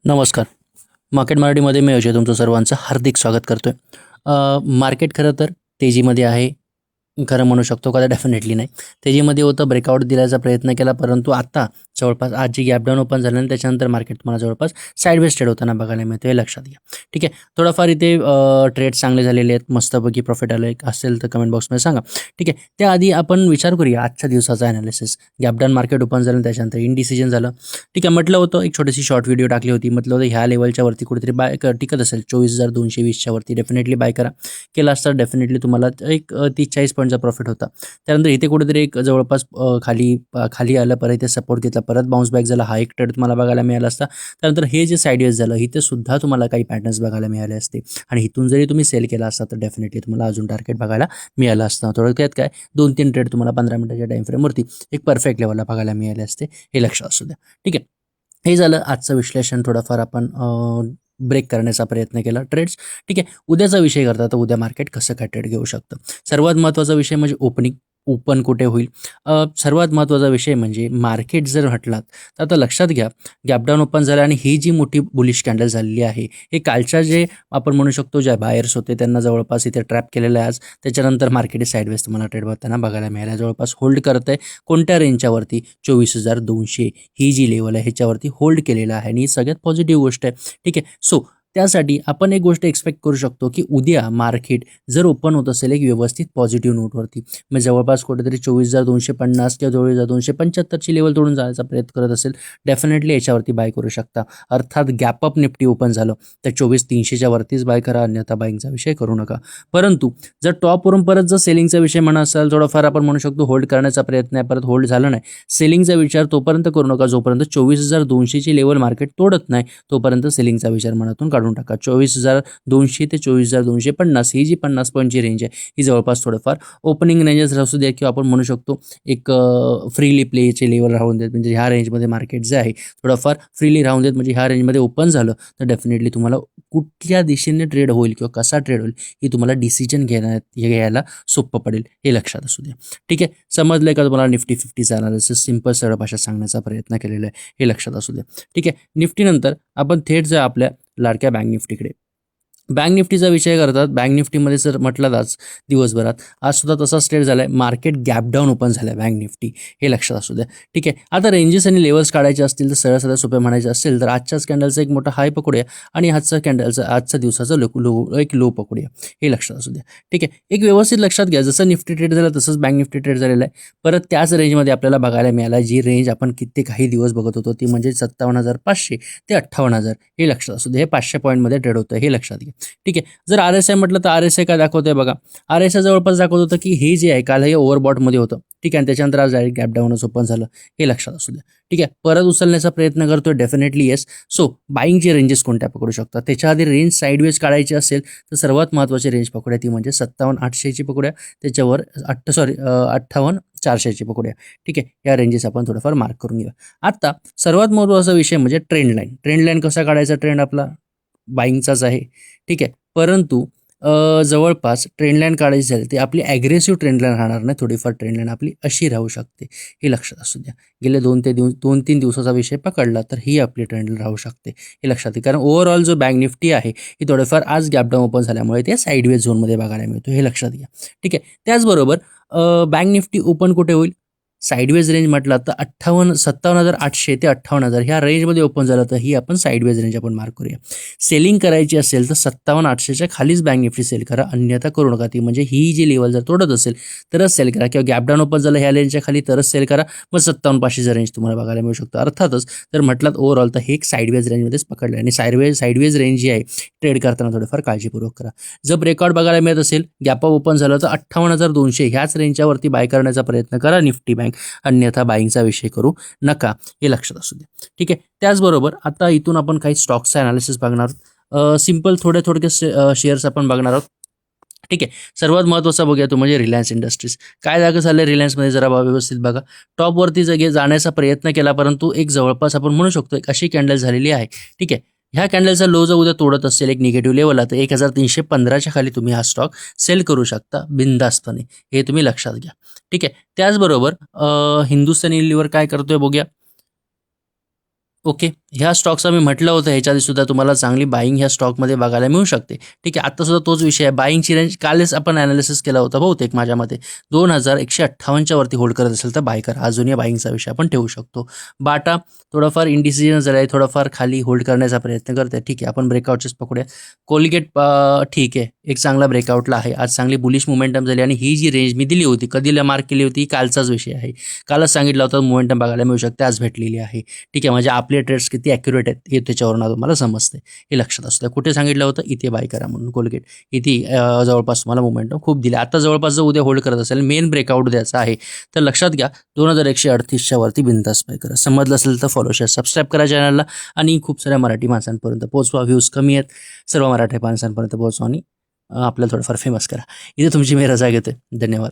नमस्कार. मार्केट मराठीमध्ये मी अजय तुमचं सर्वांचं हार्दिक स्वागत करतोय. मार्केट खरं तर तेजीमध्ये आहे. खरं म्हणू शकतो का? तर डेफिनेटली नाही. तेजीमध्ये होतं, ब्रेकआउट दिल्याचा प्रयत्न केला, परंतु आता जवळपास आज जी गॅप डाऊन ओपन झालं आणि त्याच्यानंतर मार्केट तुम्हाला जवळपास साइडवेज ट्रेड होताना बघायला मिळतं, हे लक्षात घ्या. ठीक आहे. थोडंफार इथे ट्रेड चांगले झालेले आहेत. मस्तपैकी प्रॉफिट आलं एक असेल तर कमेंट बॉक्समध्ये सांगा. ठीक आहे. त्याआधी आपण विचार करूया आजच्या दिवसाचा analysis. Gap down market open झालं, त्याच्यानंतर इनडिसिजन झालं. ठीक आहे. म्हटलं होतं, एक छोटीशी शॉर्ट व्हिडिओ टाकली होती. म्हटलं होतं ह्या लेवलच्या वरती कुठेतरी बाय टिकत असेल 24,220च्या वरती डेफिनेटली बाय करा. केला असता डेफिनेटली तुम्हाला एक 30-40 पॉईंटचा प्रॉफिट होता. त्यानंतर इथे कुठेतरी एक जवळपास खाली आलं, परत इथे सपोर्ट घेतला, परत बाउन्स बॅक झाला, हा एक ट्रेड तुम्हाला बघायला मिळाला असता. त्यानंतर हे जे साइडवेज झालं, इथे सुद्धा तुम्हाला काही पॅटर्न्स बघायला मिळाले असते आणि इथून जरी तुम्ही सेल केला असता तर डेफिनेटली तुम्हाला अजून टार्गेट बघायला मिळालं असतं. थोडक्यात काय 2-3 ट्रेड तुम्हाला 15 मिनिटाच्या टाइम फ्रेमवरती एक परफेक्ट लेवलला बघायला मिळाले असते, हे लक्षात असू द्या. ठीक आहे. हे झालं आजचं विश्लेषण. थोडंफार आपण ब्रेक करण्याचा प्रयत्न केला ट्रेड्स. ठीक आहे. उद्याचा विषय करता तर उद्या मार्केट कसं काय ट्रेड घेऊ शकतं. सर्वात महत्त्वाचा विषय म्हणजे ओपन कुठे होईल. सर्वात महत्त्वाचा विषय म्हणजे मार्केट जर हटलात तर आता लक्षात घ्या, गॅपडाऊन ओपन झालं आणि ही जी मोठी बुलिश कॅन्डल झालेली आहे, हे कालच्या जे आपण म्हणू शकतो ज्या बायर्स होते त्यांना जवळपास इथे ट्रॅप केलेलं आहे आज. त्याच्यानंतर मार्केट साईडवेज तुम्हाला ट्रेड बघताना बघायला मिळाला. जवळपास होल्ड करत आहे कोणत्या रेंजच्यावरती? 24,200 ही जी लेवल आहे ह्याच्यावरती होल्ड केलेलं आहे आणि ही सगळ्यात पॉझिटिव्ह गोष्ट आहे. ठीक आहे. सो त्यासाठी आपण एक गोष्ट एक्सपेक्ट करू शकतो की उद्या मार्केट जर ओपन होत असेल एक व्यवस्थित पॉझिटिव्ह नोटवरती, मग जवळपास कुठेतरी 24,250 किंवा 24,275ची लेवल तोडून जाण्याचा प्रयत्न करत असेल, डेफिनेटली याच्यावरती बाय करू शकता. अर्थात गॅप अप निफ्टी ओपन झालं तर 24,300च्या वरतीच बाय करा, अन्यथा बाईंगचा विषय करू नका. परंतु जर टॉपवरून परत जर सेलिंगचा विषय म्हणा असेल, थोडंफार आपण म्हणू शकतो होल्ड करण्याचा प्रयत्न आहे, परत होल्ड झालं नाही, सेलिंगचा विचार तोपर्यंत करू नका जोपर्यंत 24,200ची लेवल मार्केट तोडत नाही, तोपर्यंत सेलिंगचा विचार मनातून काढून टाका. 24,200 ते 24,250 ही जी 50 पॉईंटची रेंज आहे ही जवळपास थोडंफार ओपनिंग रेंजेस असू द्या किंवा आपण म्हणू शकतो एक फ्रीली प्लेचे लेवल राहून देत, म्हणजे ह्या रेंजमध्ये मार्केट जे आहे थोडंफार फ्रीली राहून देत, म्हणजे ह्या रेंजमध्ये ओपन झालं तर डेफिनेटली तुम्हाला कुठल्या दिशेने ट्रेड होईल किंवा कसा ट्रेड होईल ही तुम्हाला डिसिजन घ्यायला सोपं पडेल, हे लक्षात असू द्या. ठीक आहे. समजलंय का तुम्हाला? निफ्टी 50चा अनालिसिस सिंपल सरळ भाषेत सांगण्याचा प्रयत्न केलेला आहे, हे लक्षात असू द्या. ठीक आहे. निफ्टीनंतर आपण थेट जा आपल्या लाडक्या बँक निफ्टीकडे. बँक निफ्टीचा विषय करतात. बँक निफ्टीमध्ये जर म्हटलं आज दिवसभरात आज सुद्धा तसाच ट्रेड झालाय. मार्केट गॅप डाऊन ओपन झालाय बँक निफ्टी, हे लक्षात असू द्या. ठीक आहे. आता रेंजेस आणि लेवल्स काढायचे असतील तर सरळ सोपे म्हणायचे असेल तर आजच्याच कॅन्डलचा एक मोठा हाय पकडूया आणि आजच्या दिवसाचा एक लो पकडूया, हे लक्षात असू द्या. ठीक आहे. एक व्यवस्थित लक्षात घ्या, जसं निफ्टी ट्रेड झालं तसंच बँक निफ्टी ट्रेड झालेला आहे. परत त्याच रेंजमध्ये आपल्याला बघायला मिळाला, जी रेंज आपण काही दिवस बघत होतो ती म्हणजे 57,500 ते 58,000, हे लक्षात असू द्या. हे 500 पॉईंटमध्ये ट्रेड होतं, हे लक्षात घ्या. ठीक आहे. जर RSI म्हटलं तर RSI काय दाखवतोय बघा. RSI जवळपास दाखवत होतं की हे जे आहे काल हे ओव्हरबॉटमध्ये होतं. ठीक आहे. आणि त्याच्यानंतर आज डायरेक्ट गॅप डाऊनच ओपन झालं, हे लक्षात असू द्या. ठीक आहे. परत उचलण्याचा प्रयत्न करतोय, डेफिनेटली येस. सो बाईंगचे रेंजेस कोणत्या पकडू शकता? त्याच्या आधी रेंज साईडवेज काढायची असेल तर सर्वात महत्त्वाची रेंज पकडूया, ती म्हणजे 57,800ची पकडूया. त्याच्यावर 58,400ची पकडूया. ठीक आहे. या रेंजेस आपण थोडंफार मार्क करून घेऊया. आता सर्वात महत्त्वाचा विषय म्हणजे ट्रेंड लाईन. ट्रेंड लाईन कसा काढायचा? ट्रेंड आपला बाईंगचाच आहे. ठीक आहे. परंतु जवळपास ट्रेंड लाईन काढायची झाली ते आपली ॲग्रेसिव्ह ट्रेंड लाईन राहणार नाही, थोडीफार ट्रेंड लाईन आपली अशी राहू शकते, हे लक्षात असू द्या. गेले 2-3 दिवसाचा विषय पकडला तर ही आपली ट्रेंड लाईन राहू शकते, हे लक्षात घ्या. कारण ओव्हरऑल जो बँक निफ्टी आहे ही थोडंफार आज गॅप डाऊन ओपन झाल्यामुळे ते साईडवेज झोनमध्ये बघायला मिळतो, हे लक्षात घ्या. ठीक आहे. त्याचबरोबर बँक निफ्टी ओपन कुठे होईल? साईडवेज रेंज म्हटलं तर 57,800 ते 58,000 ह्या रेंजमध्ये ओपन झालं तर ही आपण साईडवेज रेंज आपण मार्क करूया. सेलिंग करायची असेल तर 57,800च्या खालीच बँक निफ्टी सेल करा, अन्यथा करू नका. ती म्हणजे ही जी लेवल जर तोडत असेल तरच सेल करा किंवा गॅप डाऊन ओपन झालं ह्या रेंजच्या खाली तरच सेल करा. मग 57,500चा रेंज तुम्हाला बघायला मिळू शकतो. अर्थातच जर म्हटलं ओव्हरऑल तर हे एक साईडवेज रेंजमध्येच पकडलं आणि साईडवेज रेंज जी आहे ट्रेड करताना थोडंफार काळजीपूर्वक करा. जर ब्रेकआउट बघायला मिळत असेल, गॅप ओपन झालं तर 58,200 ह्याच रेंजच्या वरती बाय करण्याचा प्रयत्न करा निफ्टी बँक, अन्यथा बाईंगचा विषय करू नका, हे लक्षात असू द्या. ठीक आहे. त्याचबरोबर आता इथून आपण काही स्टॉक्सचा अनालिसिस बघणार आहोत. सिंपल थोडे शेअर्स आपण बघणार आहोत. ठीक आहे. सर्वात महत्त्वाचा बघूया तो म्हणजे रिलायन्स इंडस्ट्रीज. काय जागा झालं रिलायन्समध्ये जरा व्यवस्थित बघा. टॉपवरती जाण्याचा प्रयत्न केला, परंतु एक जवळपास आपण म्हणू शकतो एक अशी कॅन्डल झालेली आहे. ठीक आहे. ह्या कॅन्डलचा लो जर उद्या तोडत असेल एक निगेटिव्ह लेवलला तर 1,315च्या खाली तुम्ही हा स्टॉक सेल करू शकता बिनधास्तपणे, हे तुम्ही लक्षात घ्या. ठीक आहे. त्याचबरोबर हिंदुस्थान युनिलिव्हर काय करतोय बघूया. ओके. ह्या स्टॉक्सचं मी म्हटलं होतं ह्याच्या आधी सुद्धा तुम्हाला चांगली बाईंग ह्या स्टॉकमध्ये बघायला मिळू शकते. ठीक आहे, आत्ता सुद्धा तोच विषय आहे. बाईंगची रेंज कालच आपण ॲनालिसिस केला होता बहुतेक माझ्या मते 2158च्या वरती होल्ड करत असेल तर बाय करा. अजून या बाईंगचा विषय आपण ठेवू शकतो. बाटा थोडंफार इंडिसिजन झालं आहे, थोडंफार खाली होल्ड करण्याचा प्रयत्न करते. ठीक आहे, आपण ब्रेकआउटचेच पकडूया. कोलगेट ठीक आहे, एक चांगला ब्रेकआउटला आहे. आज चांगली बुलिश मोमेंटम झाली आणि ही जी रेंज मी दिली होती, कधीला मार्क केली होती, कालचाच विषय आहे. कालच सांगितलं होतं मोमेंटम बघायला मिळू शकते, आज भेटलेली आहे. ठीक आहे, म्हणजे आपले ट्रेड्स किती ॲक्युरेट आहेत हे त्याच्यावरून तुम्हाला समजते, हे लक्षात असतं. कुठे सांगितलं होतं, इथे बाय करा म्हणून कोलगेट. इथे जवळपास तुम्हाला मोमेंटम खूप दिले. आता जवळपास जर उद्या होल्ड करत असेल, मेन ब्रेकआउट द्यायचा आहे, तर लक्षात घ्या 2138च्या वरती बिनधास्त बाय करा. समजलं असेल तर फॉलो शेअर सबस्क्राईब करा चॅनलला आणि खूप साऱ्या मराठी माणसांपर्यंत पोहोचवा. व्ह्यूज कमी आहेत, सर्व मराठी माणसांपर्यंत पोहोचवा आणि आपल्याला थोडंफार फेमस करा. इथे तुमची मी रजा घेते. धन्यवाद.